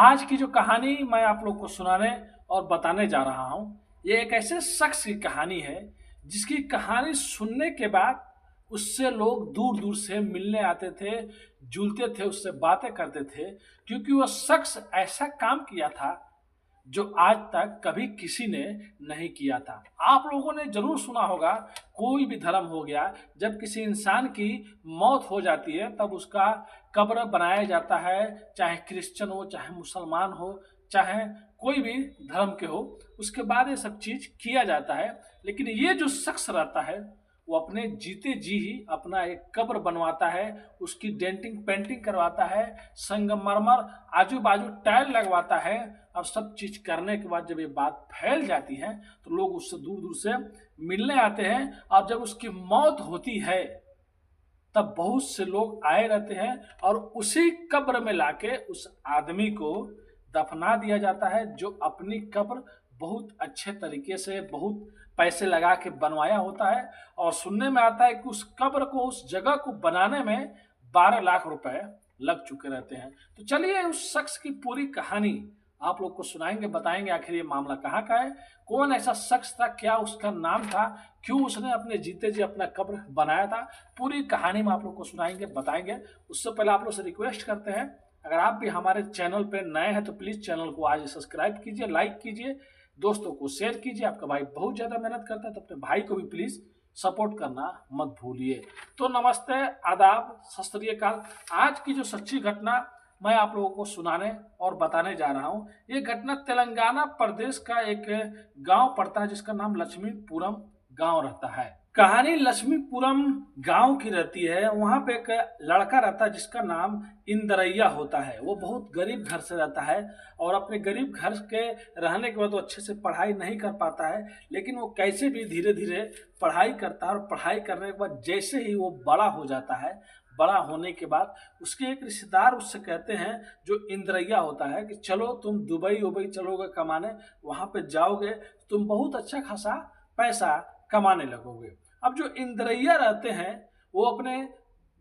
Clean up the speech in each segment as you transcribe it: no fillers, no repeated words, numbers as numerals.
आज की जो कहानी मैं आप लोग को सुनाने और बताने जा रहा हूँ, ये एक ऐसे शख्स की कहानी है जिसकी कहानी सुनने के बाद उससे लोग दूर दूर से मिलने आते थे, जुलते थे, उससे बातें करते थे, क्योंकि वह शख्स ऐसा काम किया था जो आज तक कभी किसी ने नहीं किया था। आप लोगों ने जरूर सुना होगा, कोई भी धर्म हो गया, जब किसी इंसान की मौत हो जाती है तब उसका कब्र बनाया जाता है, चाहे क्रिश्चियन हो, चाहे मुसलमान हो, चाहे कोई भी धर्म के हो, उसके बाद ये सब चीज किया जाता है। लेकिन ये जो शख्स रहता है वो अपने जीते जी ही अपना एक कब्र बनवाता है, उसकी डेंटिंग पेंटिंग करवाता है, संगमरमर आजू बाजू टाइल लगवाता है। और सब चीज करने के बाद जब ये बात फैल जाती है तो लोग उससे दूर दूर से मिलने आते हैं, और जब उसकी मौत होती है तब बहुत से लोग आए रहते हैं और उसी कब्र में लाके उस आदमी को दफना दिया जाता है, जो अपनी कब्र बहुत अच्छे तरीके से बहुत पैसे लगा के बनवाया होता है। और सुनने में आता है कि उस कब्र को, उस जगह को बनाने में 12 लाख रुपए लग चुके रहते हैं। तो चलिए उस शख्स की पूरी कहानी आप लोग को सुनाएंगे, बताएंगे आखिर ये मामला कहाँ का है, कौन ऐसा शख्स था, क्या उसका नाम था, क्यों उसने अपने जीते जी अपना कब्र बनाया था। पूरी कहानी में आप लोग को सुनाएंगे, बताएंगे। उससे पहले आप लोग से रिक्वेस्ट करते हैं, अगर आप भी हमारे चैनल पे नए हैं तो प्लीज चैनल को आज सब्सक्राइब कीजिए, लाइक कीजिए, दोस्तों को शेयर कीजिए। आपका भाई बहुत ज्यादा मेहनत करता है तो अपने भाई को भी प्लीज सपोर्ट करना मत भूलिए। तो नमस्ते, आदाब, सत श्री अकाल। आज की जो सच्ची घटना मैं आप लोगों को सुनाने और बताने जा रहा हूँ, ये घटना तेलंगाना प्रदेश का एक गांव पड़ता है जिसका नाम लक्ष्मीपुरम गांव रहता है। कहानी लक्ष्मीपुरम गांव की रहती है। वहां पे एक लड़का रहता है जिसका नाम इंद्रैया होता है। वो बहुत गरीब घर से रहता है और अपने गरीब घर के रहने के बाद वो अच्छे से पढ़ाई नहीं कर पाता है, लेकिन वो कैसे भी धीरे धीरे पढ़ाई करता है। और पढ़ाई करने के बाद जैसे ही वो बड़ा हो जाता है, बड़ा होने के बाद उसके एक रिश्तेदार उससे कहते हैं, जो इंद्रैया होता है, कि चलो तुम दुबई उबई चलोगे कमाने, वहां पे जाओगे तुम बहुत अच्छा खासा पैसा कमाने लगोगे। अब जो इंद्रैया रहते हैं वो अपने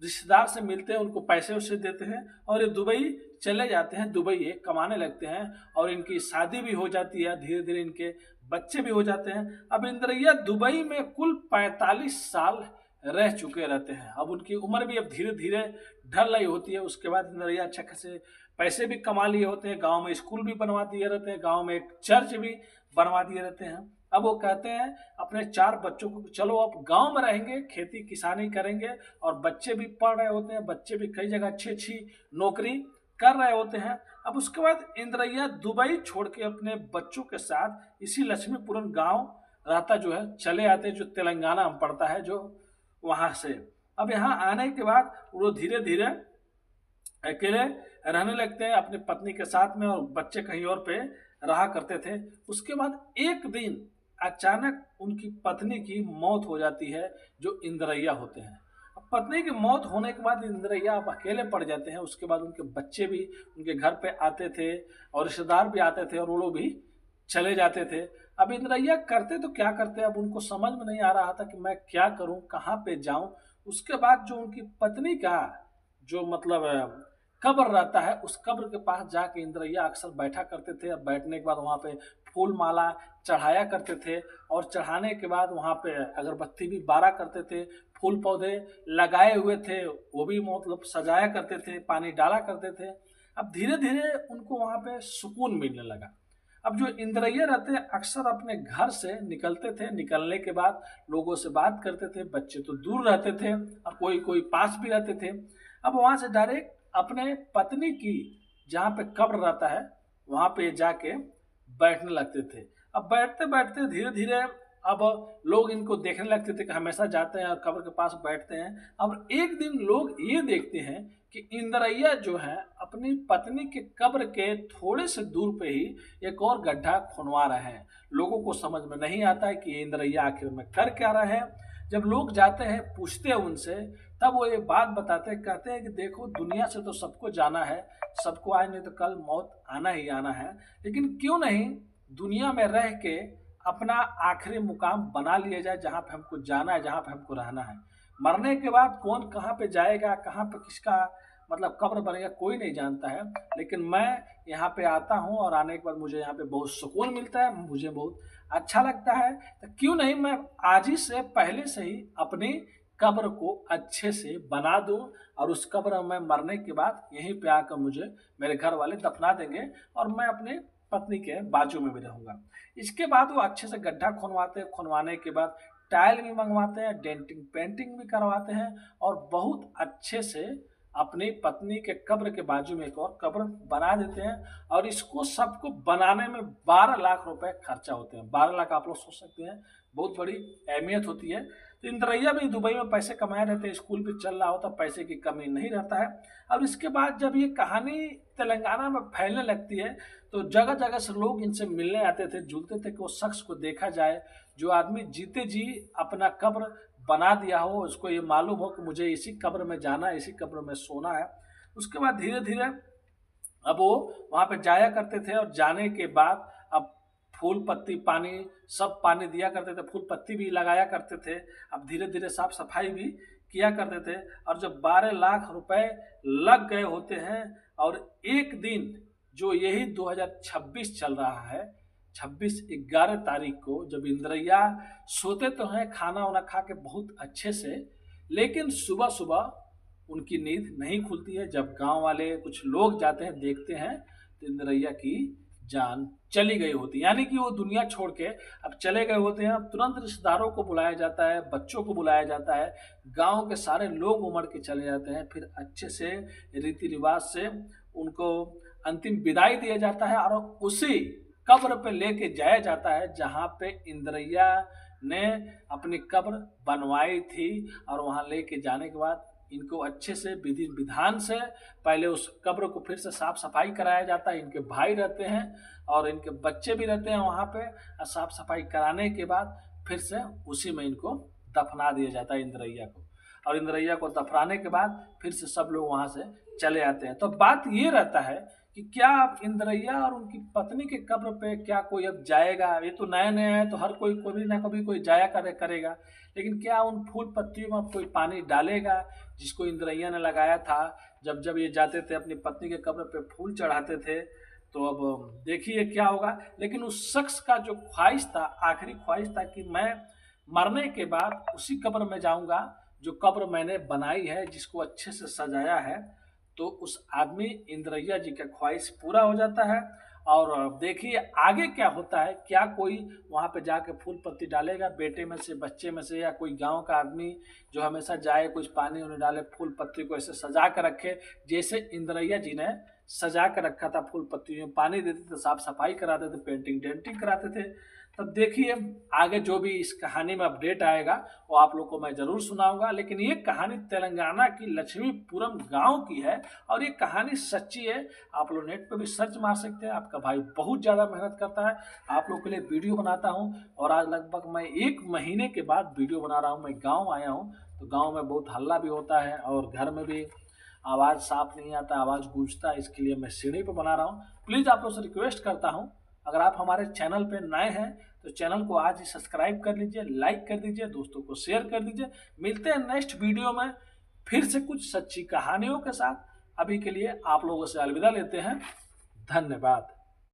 रिश्तेदार से मिलते हैं, उनको पैसे उसे देते हैं और ये दुबई चले जाते हैं, दुबई ये कमाने लगते हैं और इनकी शादी भी हो जाती है, धीरे धीरे इनके बच्चे भी हो जाते हैं। अब इंद्रैया दुबई में कुल 45 साल रह चुके रहते हैं। अब उनकी उम्र भी अब धीरे धीरे ढल रही होती है। उसके बाद इंद्रैया अच्छे खासे पैसे भी कमा लिए होते हैं, गांव में स्कूल भी बनवा दिए रहते हैं, गांव में एक चर्च भी बनवा दिए रहते हैं। अब वो कहते हैं अपने 4 बच्चों को, चलो अब गांव में रहेंगे, खेती किसानी करेंगे। और बच्चे भी पढ़ रहे होते हैं, बच्चे भी कई जगह अच्छी अच्छी नौकरी कर रहे होते हैं। अब उसके बाद इंद्रैया दुबई छोड़ के अपने बच्चों के साथ इसी लक्ष्मीपुरम गांव रहता जो है चले आते, जो तेलंगाना में पड़ता है, जो वहां से। अब यहाँ आने के बाद वो धीरे धीरे अकेले रहने लगते हैं अपनी पत्नी के साथ में, और बच्चे कहीं और पे रहा करते थे। उसके बाद एक दिन अचानक उनकी पत्नी की मौत हो जाती है, जो इंद्रैया होते हैं। अब पत्नी की मौत होने के बाद इंद्रैया अब अकेले पड़ जाते हैं। उसके बाद उनके बच्चे भी उनके घर पे आते थे और रिश्तेदार भी आते थे और वो लोग भी चले जाते थे। अब इंद्रैया करते तो क्या करते, अब उनको समझ में नहीं आ रहा था कि मैं क्या करूं, कहाँ पे जाऊं। उसके बाद जो उनकी पत्नी का जो मतलब कब्र रहता है, उस कब्र के पास जाके इंद्रैया अक्सर बैठा करते थे। अब बैठने के बाद वहाँ पे फूल माला चढ़ाया करते थे और चढ़ाने के बाद वहाँ पे अगरबत्ती भी बारा करते थे, फूल पौधे लगाए हुए थे वो भी मतलब सजाया करते थे, पानी डाला करते थे। अब धीरे धीरे उनको वहाँ पे सुकून मिलने लगा। अब जो इंद्रैया रहते हैं अक्सर अपने घर से निकलते थे, निकलने के बाद लोगों से बात करते थे। बच्चे तो दूर रहते थे और कोई कोई पास भी रहते थे। अब वहां से डायरेक्ट अपने पत्नी की जहाँ पे कब्र रहता है वहां पे जाके बैठने लगते थे। अब बैठते बैठते धीरे धीरे अब लोग इनको देखने लगते थे कि हमेशा जाते हैं और कब्र के पास बैठते हैं। अब एक दिन लोग ये देखते हैं कि इंद्रैया जो है अपनी पत्नी के कब्र के थोड़े से दूर पे ही एक और गड्ढा खुनवा रहे हैं। लोगों को समझ में नहीं आता है कि इंद्रैया आखिर में कर क्या रहे हैं। जब लोग जाते हैं पूछते हैं उनसे, तब वो ये बात बताते हैं, कहते हैं कि देखो दुनिया से तो सबको जाना है, सबको आज नहीं तो कल मौत आना ही आना है, लेकिन क्यों नहीं दुनिया में रह के अपना आखिरी मुकाम बना लिया जाए, जहाँ पे हमको जाना है, जहाँ पे हमको रहना है। मरने के बाद कौन कहाँ पे जाएगा, कहाँ पे किसका मतलब कब्र बनेगा कोई नहीं जानता है, लेकिन मैं यहाँ पे आता हूँ और आने के बाद मुझे यहाँ पे बहुत सुकून मिलता है, मुझे बहुत अच्छा लगता है। तो क्यों नहीं मैं आज ही से पहले से ही अपनी कब्र को अच्छे से बना दूं और उस कब्र में मरने के बाद यहीं पे आकर मुझे मेरे घर वाले दफना देंगे और मैं अपने पत्नी के बाजू में भी रहूंगा। इसके बाद वो अच्छे से गड्ढा खुनवाते हैं, खुनवाने के बाद टाइल भी मंगवाते हैं, डेंटिंग पेंटिंग भी करवाते हैं और बहुत अच्छे से अपनी पत्नी के कब्र के बाजू में एक और कब्र बना देते हैं। और इसको सबको बनाने में 12 लाख रुपए खर्चा होते हैं। 12 लाख आप लोग सोच सकते हैं, बहुत बड़ी अहमियत होती है। तो इंद्रैया भी दुबई में पैसे कमाए रहते हैं, स्कूल भी चल रहा होता, पैसे की कमी नहीं रहता है। और इसके बाद जब ये कहानी तेलंगाना में फैलने लगती है तो जगह जगह से लोग इनसे मिलने आते थे, जुलते थे कि वो शख्स को देखा जाए जो आदमी जीते जी अपना कब्र बना दिया हो, उसको ये मालूम हो कि मुझे इसी कब्र में जाना है, इसी कब्र में सोना है। उसके बाद धीरे धीरे अब वो वहाँ पे जाया करते थे और जाने के बाद अब फूल पत्ती पानी सब पानी दिया करते थे, फूल पत्ती भी लगाया करते थे। अब धीरे धीरे साफ सफाई भी किया करते थे। और जब 12 लाख रुपए लग गए होते हैं और एक दिन जो यही 2026 चल रहा है, 26/11 तारीख को, जब इंद्रैया सोते तो हैं खाना वाना खा के बहुत अच्छे से, लेकिन सुबह सुबह उनकी नींद नहीं खुलती है। जब गांव वाले कुछ लोग जाते हैं देखते हैं तो इंद्रैया की जान चली गई होती है, यानी कि वो दुनिया छोड़ के अब चले गए होते हैं। अब तुरंत रिश्तेदारों को बुलाया जाता है, बच्चों को बुलाया जाता है, गांव के सारे लोग उमड़ के चले जाते हैं। फिर अच्छे से रीति रिवाज से उनको अंतिम विदाई दिया जाता है और उसी कब्र पे लेके जाया जाता है जहाँ पे इंद्रैया ने अपनी कब्र बनवाई थी। और वहाँ लेके जाने के बाद इनको अच्छे से विधि विधान से पहले उस कब्र को फिर से साफ सफाई कराया जाता है। इनके भाई रहते हैं और इनके बच्चे भी रहते हैं वहाँ पे। साफ सफाई कराने के बाद फिर से उसी में इनको दफना दिया जाता है इंद्रैया को। और इंद्रैया को दफनाने के बाद फिर से सब लोग वहाँ से चले आते हैं। तो बात ये रहता है कि क्या अब इंद्रैया और उनकी पत्नी के कब्र पे क्या कोई अब जाएगा? ये तो नया नया है तो हर कोई कभी ना कभी कोई जाया करेगा, लेकिन क्या उन फूल पत्तियों में कोई पानी डालेगा जिसको इंद्रैया ने लगाया था? जब जब ये जाते थे अपनी पत्नी के कब्र पे फूल चढ़ाते थे, तो अब देखिए क्या होगा। लेकिन उस शख्स का जो ख्वाहिश था, आखिरी ख्वाहिश था कि मैं मरने के बाद उसी कब्र में जाऊंगा जो कब्र मैंने बनाई है, जिसको अच्छे से सजाया है। तो उस आदमी इंद्रैया जी का ख्वाहिश पूरा हो जाता है। और देखिए आगे क्या होता है, क्या कोई वहाँ पे जाके फूल पत्ती डालेगा बेटे में से, बच्चे में से, या कोई गांव का आदमी जो हमेशा जाए कुछ पानी उन्हें डाले, फूल पत्ती को ऐसे सजा कर रखे जैसे इंद्रैया जी ने सजा कर रखा था। फूल पत्ती में पानी देते थे, साफ सफाई कराते थे, पेंटिंग डेंटिंग कराते थे। तब देखिए आगे जो भी इस कहानी में अपडेट आएगा वो आप लोग को मैं ज़रूर सुनाऊंगा। लेकिन ये कहानी तेलंगाना की लक्ष्मीपुरम गांव की है और ये कहानी सच्ची है। आप लोग नेट पे भी सर्च मार सकते हैं। आपका भाई बहुत ज़्यादा मेहनत करता है, आप लोग के लिए वीडियो बनाता हूँ। और आज लगभग मैं 1 महीने के बाद वीडियो बना रहा हूँ। मैं गाँव आया हूँ तो गाँव में बहुत हल्ला भी होता है और घर में भी आवाज़ साफ नहीं आता, आवाज़ गूंजता है, इसके लिए मैं सीढ़ी पर बना रहा हूँ। प्लीज़ आप लोग से रिक्वेस्ट करता हूँ, अगर आप हमारे चैनल पे नए हैं तो चैनल को आज ही सब्सक्राइब कर लीजिए, लाइक कर दीजिए, दोस्तों को शेयर कर दीजिए। मिलते हैं नेक्स्ट वीडियो में फिर से कुछ सच्ची कहानियों के साथ। अभी के लिए आप लोगों से अलविदा लेते हैं। धन्यवाद।